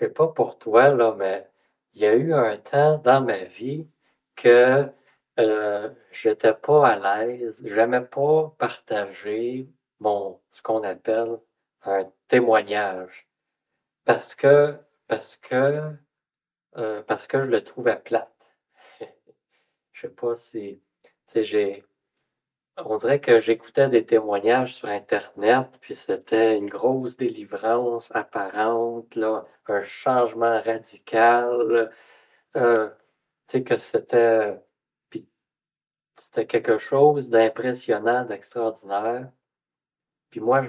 sais pas pour toi, là, mais il y a eu un temps dans ma vie que j'étais pas à l'aise, j'aimais pas partager ce qu'on appelle un témoignage parce que, parce que, parce que je le trouvais plate. Je sais pas si, tu sais, on dirait que j'écoutais des témoignages sur Internet, puis c'était une grosse délivrance apparente, là, un changement radical, tu sais que puis c'était quelque chose d'impressionnant, d'extraordinaire. Puis moi,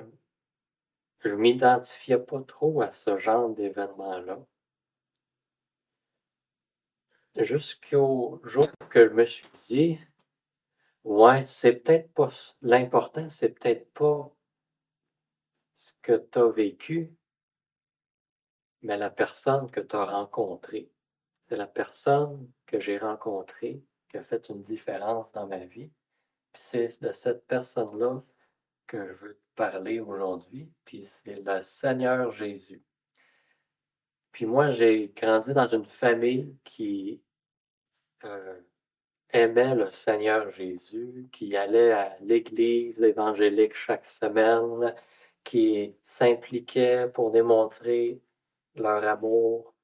je m'identifiais pas trop à ce genre d'événement-là. Jusqu'au jour que je me suis dit, ouais, c'est peut-être pas l'important, c'est peut-être pas ce que tu as vécu, mais la personne que tu as rencontrée. C'est la personne que j'ai rencontrée qui a fait une différence dans ma vie. Puis c'est de cette personne-là que je veux te parler aujourd'hui, puis c'est le Seigneur Jésus. Puis moi, j'ai grandi dans une famille qui euh, aimait le Seigneur Jésus, qui allait à l'église évangélique chaque semaine, qui s'impliquait pour démontrer leur amour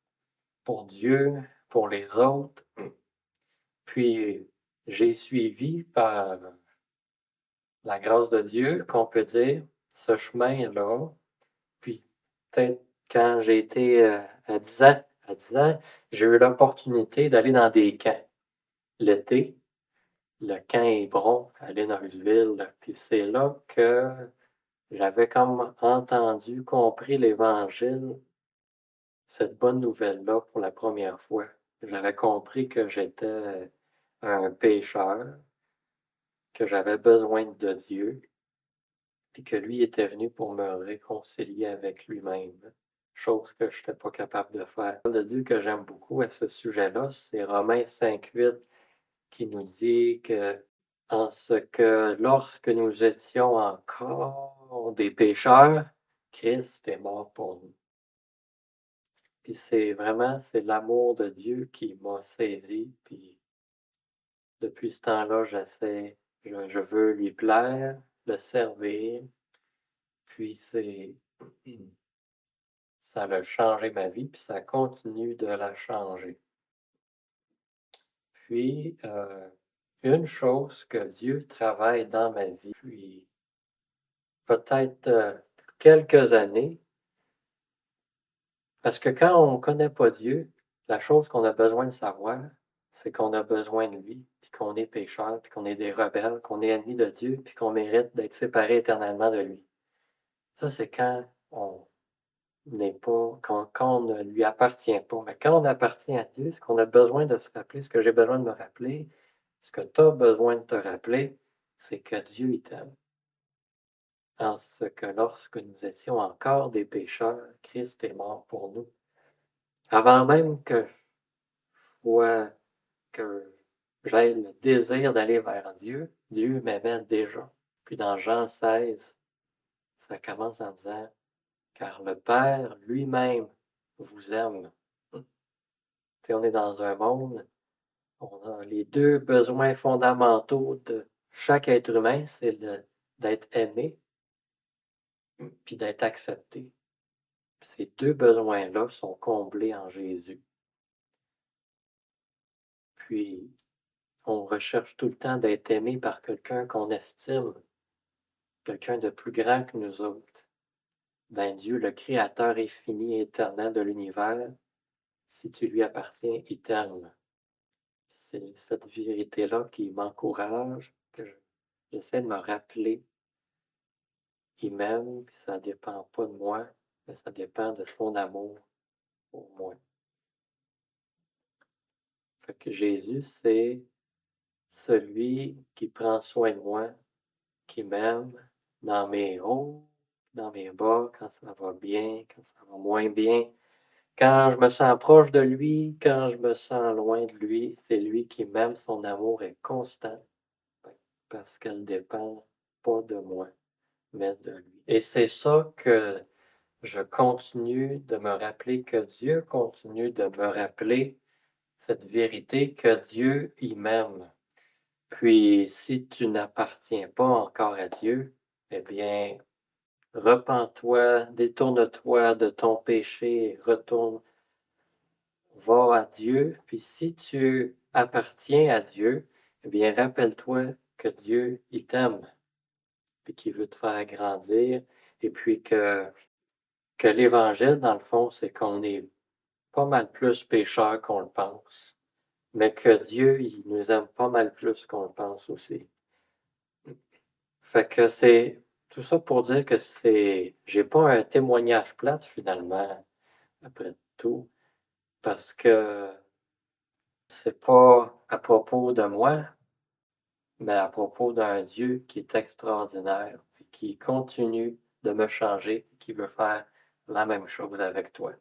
pour Dieu, pour les autres. Puis j'ai suivi par la grâce de Dieu, qu'on peut dire, ce chemin-là. Puis peut-être quand j'ai été à 10 ans, j'ai eu l'opportunité d'aller dans des camps. L'été, le camp Hébron à Lénoxville. Puis c'est là que j'avais comme entendu, compris l'Évangile, cette bonne nouvelle-là pour la première fois. J'avais compris que j'étais un pécheur, que j'avais besoin de Dieu, puis que lui était venu pour me réconcilier avec lui-même, chose que je n'étais pas capable de faire. Le Dieu que j'aime beaucoup à ce sujet-là, c'est Romains 5,8 qui nous dit que en ce que lorsque nous étions encore des pécheurs, Christ est mort pour nous. Puis c'est l'amour de Dieu qui m'a saisi, puis depuis ce temps-là, je veux lui plaire, le servir, puis ça a changé ma vie, puis ça continue de la changer. Puis, une chose que Dieu travaille dans ma vie, puis peut-être quelques années, parce que quand on ne connaît pas Dieu, la chose qu'on a besoin de savoir, c'est qu'on a besoin de lui, puis qu'on est pécheur, puis qu'on est des rebelles, qu'on est ennemis de Dieu, puis qu'on mérite d'être séparés éternellement de lui. Ça, c'est quand on n'est pas, quand on ne lui appartient pas. Mais quand on appartient à Dieu, ce qu'on a besoin de se rappeler, ce que j'ai besoin de me rappeler, ce que tu as besoin de te rappeler, c'est que Dieu il t'aime. En ce que lorsque nous étions encore des pécheurs, Christ est mort pour nous. Avant même que que j'aie le désir d'aller vers Dieu, Dieu m'aimait déjà. Puis dans Jean 16, ça commence en disant, car le Père lui-même vous aime. T'sais, on est dans un monde, on a les deux besoins fondamentaux de chaque être humain, c'est d'être aimé puis d'être accepté. Ces deux besoins-là sont comblés en Jésus. Puis, on recherche tout le temps d'être aimé par quelqu'un qu'on estime, quelqu'un de plus grand que nous autres. Ben Dieu, le Créateur infini et éternel de l'univers, si tu lui appartiens, il t'aime. C'est cette vérité-là qui m'encourage, que j'essaie de me rappeler. Il m'aime, puis ça ne dépend pas de moi, mais ça dépend de son amour pour moi. Fait que Jésus, c'est celui qui prend soin de moi, qui m'aime dans mes hauts, dans mes bas, quand ça va bien, quand ça va moins bien. Quand je me sens proche de lui, quand je me sens loin de lui, c'est lui qui m'aime, son amour est constant parce qu'elle ne dépend pas de moi, mais de lui. Et c'est ça que je continue de me rappeler que Dieu continue de me rappeler cette vérité que Dieu, il m'aime. Puis, si tu n'appartiens pas encore à Dieu, eh bien, repens-toi, détourne-toi de ton péché, retourne, va à Dieu. Puis, si tu appartiens à Dieu, eh bien, rappelle-toi que Dieu, il t'aime, puis qu'il veut te faire grandir, et puis que l'Évangile, dans le fond, c'est qu'on est pas mal plus pécheurs qu'on le pense, mais que Dieu, il nous aime pas mal plus qu'on le pense aussi. Fait que c'est tout ça pour dire que j'ai pas un témoignage plate finalement, après tout, parce que c'est pas à propos de moi, mais à propos d'un Dieu qui est extraordinaire, puis qui continue de me changer, qui veut faire la même chose avec toi.